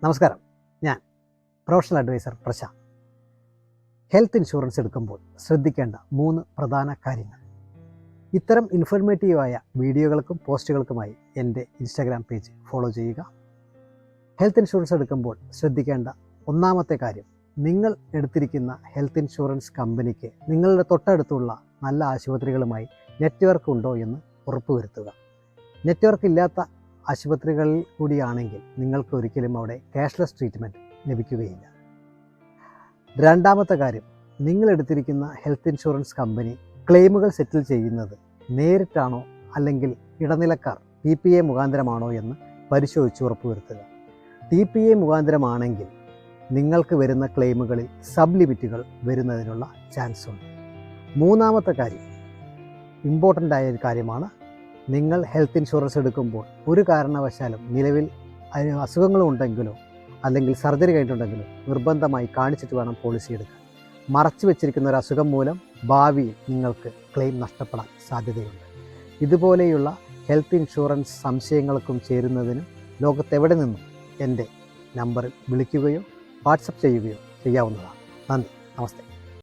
നമസ്കാരം, ഞാൻ professional adviser Prashanth. Health insurance എടുക്കുമ്പോൾ ശ്രദ്ധിക്കേണ്ട 3 പ്രധാന കാര്യങ്ങൾ. ഇത്തരം ഇൻഫോർമേറ്റീവായ വീഡിയോകൾക്കും പോസ്റ്റുകൾക്കുമായി എൻ്റെ ഇൻസ്റ്റാഗ്രാം പേജ് ഫോളോ ചെയ്യുക. ഹെൽത്ത് ഇൻഷുറൻസ് എടുക്കുമ്പോൾ ശ്രദ്ധിക്കേണ്ട ഒന്നാമത്തെ കാര്യം, നിങ്ങൾ എടുത്തിരിക്കുന്ന ഹെൽത്ത് ഇൻഷുറൻസ് കമ്പനിക്ക് നിങ്ങളുടെ തൊട്ടടുത്തുള്ള നല്ല ആശുപത്രികളുമായി നെറ്റ്വർക്ക് ഉണ്ടോ എന്ന് ഉറപ്പുവരുത്തുക. നെറ്റ്വർക്ക് ഇല്ലാത്ത ആശുപത്രികളിൽ കൂടിയാണെങ്കിൽ നിങ്ങൾക്ക് ഒരിക്കലും അവിടെ ക്യാഷ്ലെസ് ട്രീറ്റ്മെൻറ്റ് ലഭിക്കുകയില്ല. രണ്ടാമത്തെ കാര്യം, നിങ്ങൾ എടുത്തിരിക്കുന്ന ഹെൽത്ത് ഇൻഷുറൻസ് കമ്പനി ക്ലെയിമുകൾ സെറ്റിൽ ചെയ്യുന്നത് നേരിട്ടാണോ അല്ലെങ്കിൽ ഇടനിലക്കാർ TPA മുഖാന്തരമാണോ എന്ന് പരിശോധിച്ച് ഉറപ്പുവരുത്തുക. TPA മുഖാന്തരമാണെങ്കിൽ നിങ്ങൾക്ക് വരുന്ന ക്ലെയിമുകളിൽ സബ് ലിമിറ്റുകൾ വരുന്നതിനുള്ള ചാൻസ് ഉണ്ട്. മൂന്നാമത്തെ കാര്യം, ഇമ്പോർട്ടൻ്റ് ആയ ഒരു കാര്യമാണ്, നിങ്ങൾ ഹെൽത്ത് ഇൻഷുറൻസ് എടുക്കുമ്പോൾ ഒരു കാരണവശാലും നിലവിൽ അസുഖങ്ങളുണ്ടെങ്കിലോ അല്ലെങ്കിൽ സർജറി കഴിഞ്ഞിട്ടുണ്ടെങ്കിലോ നിർബന്ധമായി കാണിച്ചിട്ട് വേണം പോളിസി എടുക്കാൻ. മറച്ചു വെച്ചിരിക്കുന്ന ഒരു അസുഖം മൂലം ഭാവിയിൽ നിങ്ങൾക്ക് ക്ലെയിം നഷ്ടപ്പെടാൻ സാധ്യതയുണ്ട്. ഇതുപോലെയുള്ള ഹെൽത്ത് ഇൻഷുറൻസ് സംശയങ്ങൾക്കും ചേരുന്നതിനും ലോകത്തെവിടെ നിന്നും എൻ്റെ നമ്പറിൽ വിളിക്കുകയോ വാട്സപ്പ് ചെയ്യുകയോ ചെയ്യാവുന്നതാണ്. നന്ദി, നമസ്തേ.